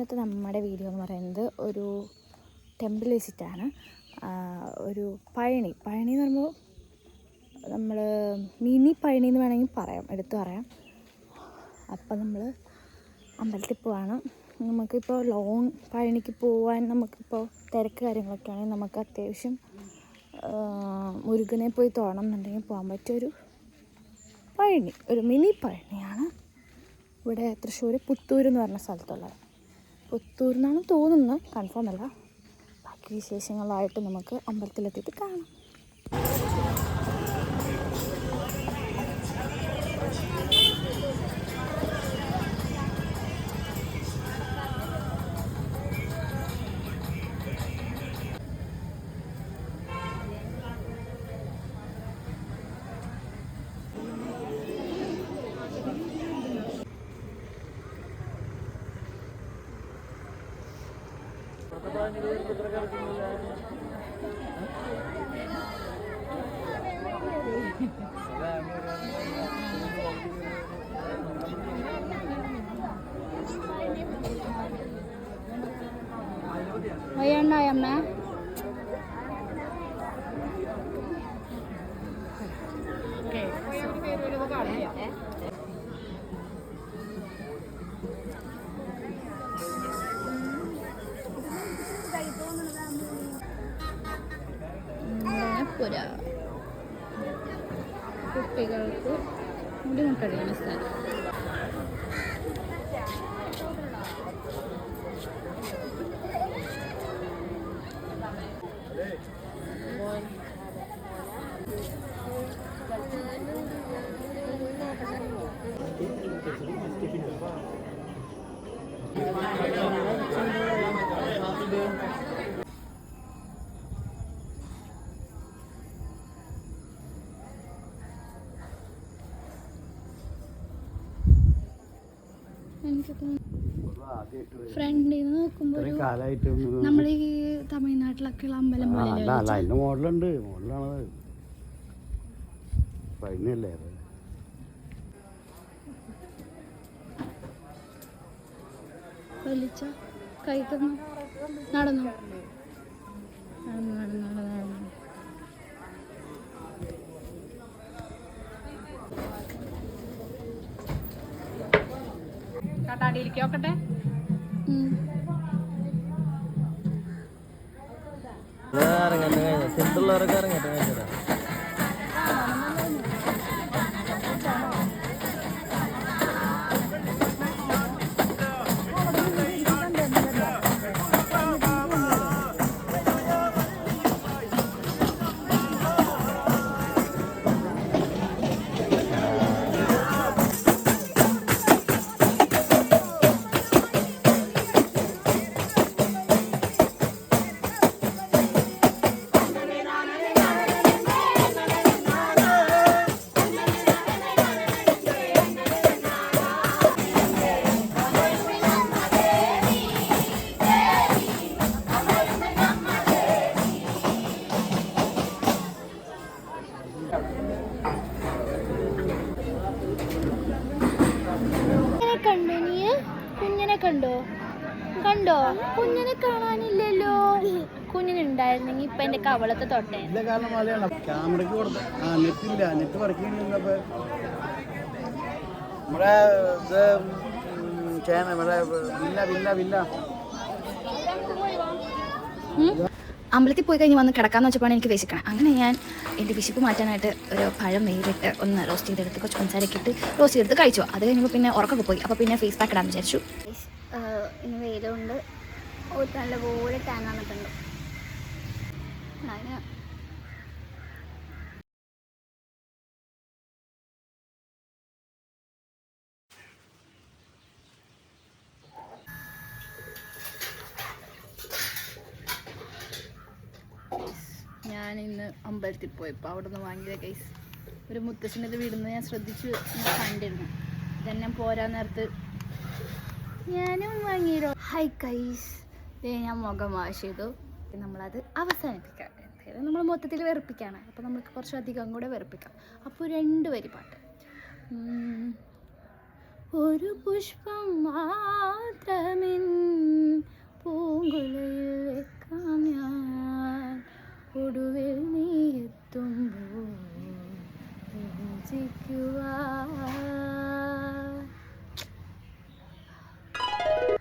ഇന്നത്തെ നമ്മുടെ വീഡിയോ എന്ന് പറയുന്നത് ഒരു ടെമ്പിൾ വിസിറ്റാണ്. ഒരു പഴനി എന്ന് പറയുമ്പോൾ നമ്മൾ മിനി പഴനി എന്ന് വേണമെങ്കിൽ പറയാം, എടുത്തു പറയാം. അപ്പം നമ്മൾ അമ്പലത്തിൽ പോവാണ്. നമുക്കിപ്പോൾ ലോങ് പഴനിക്ക് പോകാൻ നമുക്കിപ്പോൾ തിരക്ക് കാര്യങ്ങളൊക്കെ ആണെങ്കിൽ നമുക്ക് അത്യാവശ്യം മുരുകനെ പോയി തൊഴണം എന്നുണ്ടെങ്കിൽ പോകാൻ പറ്റിയൊരു പഴനി, ഒരു മിനി പഴനിയാണ്. ഇവിടെ തൃശ്ശൂർ പുത്തൂർ എന്ന് പറഞ്ഞ സ്ഥലത്തുള്ളത്. പുത്തൂർ എന്നാണ് തോന്നുന്നത്, കൺഫേം അല്ല. ബാക്കി വിശേഷങ്ങളായിട്ട് നമുക്ക് അമ്പലത്തിലെത്തിയിട്ട് കാണാം. വയ്യണ്ടായമ്മ പുര കുട്ടികൾക്ക് മുടിമുട്ടടിക്കുന്ന സ്ഥലം. ഫ്രണ്ടിൽ നിന്ന് നോക്കുമ്പോൾ നമ്മൾ ഈ തമിഴ്നാട്ടിലൊക്കെയുള്ള അമ്പലം മോഡലുണ്ട്, മോഡലാണത്. പഴനിയല്ലേ അത്. വലിച്ച കൈക്കുന്നു നടന്നു നടന്നു നടന്നു നടന്നു നടന്നു. കാട്ടാടിയിലേക്കോക്കട്ടെ. സെന്റുള്ളവരൊക്കെ ഇറങ്ങട്ടെ. കണ്ടോ? കുഞ്ഞിനെ കാണാനില്ലല്ലോ. കുഞ്ഞിനുണ്ടായിരുന്നെങ്കിൽ ഇപ്പൊ എന്റെ കവളത്തെ തൊട്ടേ. അമ്പലത്തിൽ പോയി കഴിഞ്ഞ് വന്ന് കിടക്കാന്ന് വെച്ചപ്പോഴാണ് എനിക്ക് വിശക്കണം. അങ്ങനെ ഞാൻ എൻ്റെ വിശപ്പ് മാറ്റാനായിട്ട് ഒരു പഴം വെയിലിട്ട് ഒന്ന് റോസ്റ്റ് ചെയ്തെടുത്ത് കുറച്ച് പഞ്ചസാരയൊക്കെ ഇട്ട് റോസ്റ്റ് ചെയ്തെടുത്ത് കഴിച്ചു. അത് കഴിഞ്ഞപ്പോൾ പിന്നെ ഉറക്കൊക്കെ പോയി. അപ്പോൾ പിന്നെ ഫേസ് പാക്ക് ഇടാൻ വിചാരിച്ചു. ഇനി വെയിലുണ്ട്, നല്ലപോലെ ടാൻ വന്നിട്ടുണ്ട്. അതിന് ഞാനിന്ന് അമ്പലത്തിൽ പോയപ്പോൾ അവിടെ നിന്ന് വാങ്ങിയത് ഗൈസ്. ഒരു മുത്തശ്ശൻ്റെ വീടുന്ന് ഞാൻ ശ്രദ്ധിച്ച് കണ്ടിരുന്നു. ഇതന്നെ പോരാ നേരത്ത് ഞാനും വാങ്ങിയല്ലോ. ഹൈ ഗൈസ്, ഞാൻ മുഖം വാഷ് ചെയ്തു. നമ്മളത് അവസാനിപ്പിക്കാം. എന്തായാലും നമ്മൾ മൊത്തത്തിൽ വെറുപ്പിക്കുകയാണ്. അപ്പോൾ നമുക്ക് കുറച്ചധികം കൂടെ വെറുപ്പിക്കാം. അപ്പോൾ 2 വരി പാട്ട്. ഒരു പുഷ്പം മാത്രമെൻ രസിക്കുവാൻ